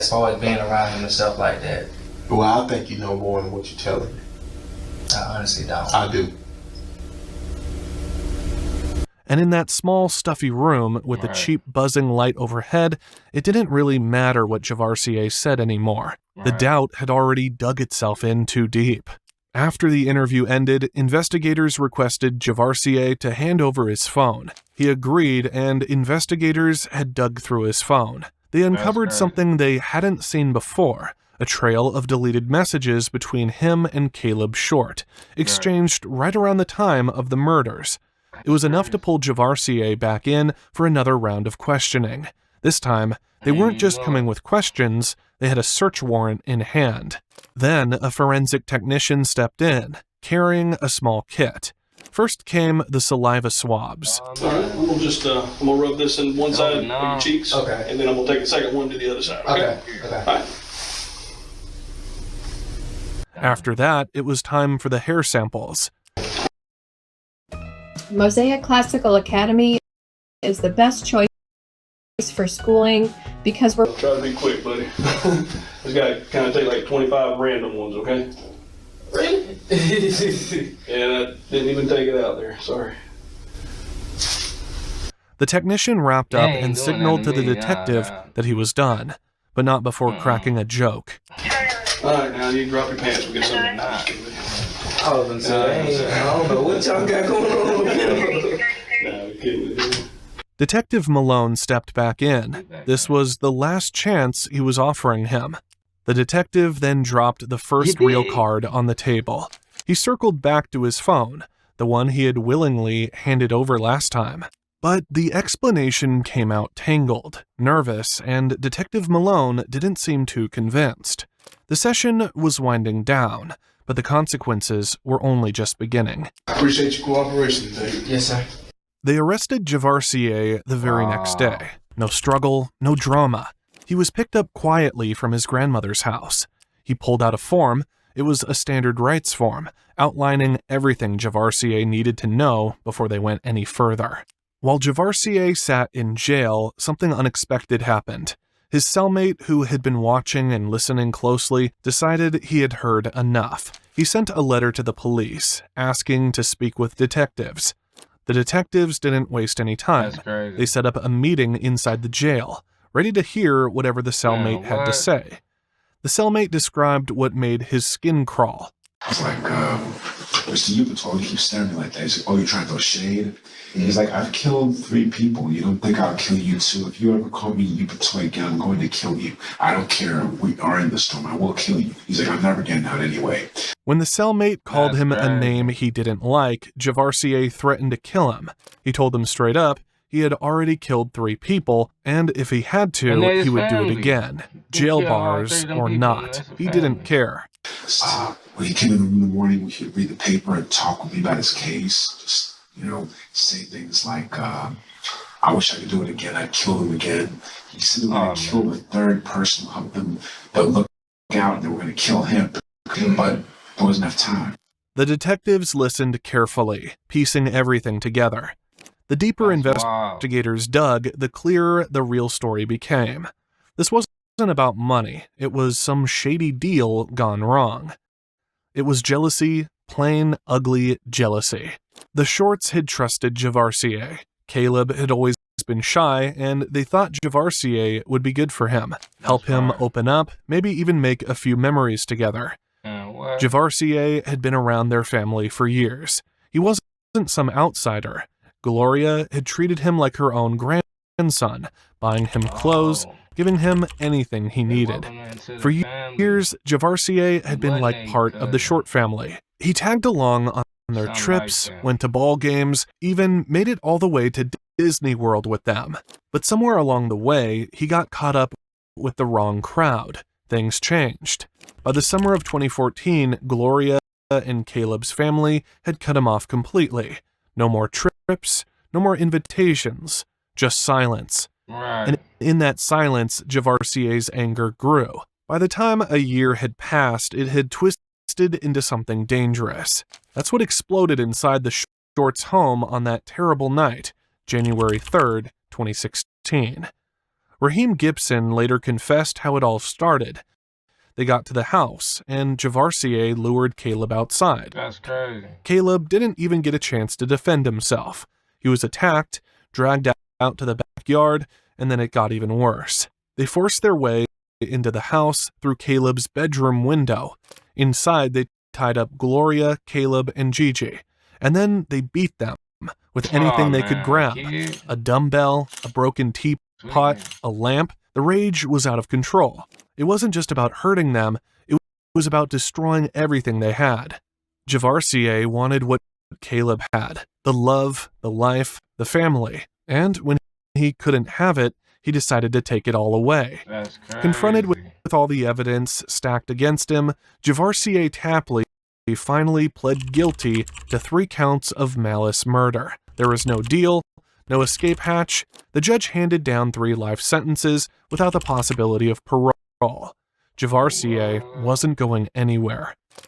as far as being around him and stuff like that. Well, I think you know more than what you're telling me. I honestly don't. I do. And in that small, stuffy room with the cheap buzzing light overhead, it didn't really matter what Javarcier said anymore. The doubt had already dug itself in too deep. After the interview ended, investigators requested Javarcier to hand over his phone. He agreed, and investigators had dug through his phone. They uncovered something they hadn't seen before, a trail of deleted messages between him and Caleb Short, exchanged right around the time of the murders. It was enough to pull Javarcier back in for another round of questioning. This time, they weren't just coming with questions, they had a search warrant in hand. Then, a forensic technician stepped in, carrying a small kit. First came the saliva swabs. All right, I'm gonna rub this in one side of your cheeks, Okay. And then I'm gonna take the second one to the other side. Okay. All right. After that, it was time for the hair samples. Mosaic Classical Academy is the best choice for schooling because we're... Try to be quick, buddy. This guy kind of take like 25 random ones, okay? Really? And I didn't even take it out there, sorry. The technician wrapped up and signaled to the detective that he was done, but not before cracking a joke. All right, now you drop your pants. We'll get something nice. I was gonna say, I don't know what y'all got going on. Nah, we're kidding. Detective Malone stepped back in. This was the last chance he was offering him. The detective then dropped the first real card on the table. He circled back to his phone, the one he had willingly handed over last time. But the explanation came out tangled, nervous, and Detective Malone didn't seem too convinced. The session was winding down, but the consequences were only just beginning. I appreciate your cooperation, Dave. Yes, sir. They arrested Javarcier the very next day. No struggle, no drama. He was picked up quietly from his grandmother's house. He pulled out a form. It was a standard rights form, outlining everything Javarcier needed to know before they went any further. While Javarcier sat in jail, something unexpected happened. His cellmate, who had been watching and listening closely, decided he had heard enough. He sent a letter to the police, asking to speak with detectives. The detectives didn't waste any time. They set up a meeting inside the jail, ready to hear whatever the cellmate had to say. The cellmate described what made his skin crawl. I was like, Mr. Yupatoy, he keeps staring at me like that. He's like, oh, you're trying to throw shade? And he's like, I've killed 3 people. You don't think I'll kill you too? If you ever call me Yupatoy again, I'm going to kill you. I don't care. We are in the storm. I will kill you. He's like, I'm never getting out anyway. When the cellmate called him a name he didn't like, Javarcier threatened to kill him. He told him straight up he had already killed 3 people, and if he had to, he would do it again. Jail bars or not. He didn't care. When he came in the morning, we could read the paper and talk with me about his case. Just, say things like, I wish I could do it again. I'd kill him again. He said they were going to kill the 3rd person of them, but look out, they were going to kill him. But there wasn't enough time. The detectives listened carefully, piecing everything together. The deeper investigators dug, the clearer the real story became. This wasn't about money. It was some shady deal gone wrong. It was jealousy, plain, ugly jealousy. The Shorts had trusted Javarcier. Caleb had always been shy, and they thought Javarcier would be good for him, help him open up, maybe even make a few memories together. Javarcier had been around their family for years. He wasn't some outsider. Gloria had treated him like her own grandson, buying him clothes, giving him anything he needed. For years, Javarcier had been like part of the Short family. He tagged along on their trips, went to ball games, even made it all the way to Disney World with them. But somewhere along the way, he got caught up with the wrong crowd. Things changed. By the summer of 2014, Gloria and Caleb's family had cut him off completely. No more trips, no more invitations, just silence. And in that silence, Javarcier's anger grew. By the time a year had passed, it had twisted into something dangerous. That's what exploded inside the Shorts' home on that terrible night, January 3rd, 2016. Raheem Gibson later confessed how it all started. They got to the house, and Javarcier lured Caleb outside. That's crazy. Caleb didn't even get a chance to defend himself. He was attacked, dragged out to the backyard, and then it got even worse. They forced their way into the house through Caleb's bedroom window. Inside, they tied up Gloria, Caleb, and Gigi, and then they beat them with anything they could grab. A dumbbell, a broken teapot, a lamp. The rage was out of control. It wasn't just about hurting them, it was about destroying everything they had. Javarcier wanted what Caleb had: the love, the life, the family. And when he couldn't have it, he decided to take it all away. That's crazy. Confronted with all the evidence stacked against him, Javarcier Tapley finally pled guilty to 3 counts of malice murder. There was no deal, no escape hatch. The judge handed down 3 life sentences without the possibility of parole. Javarcier wasn't going anywhere.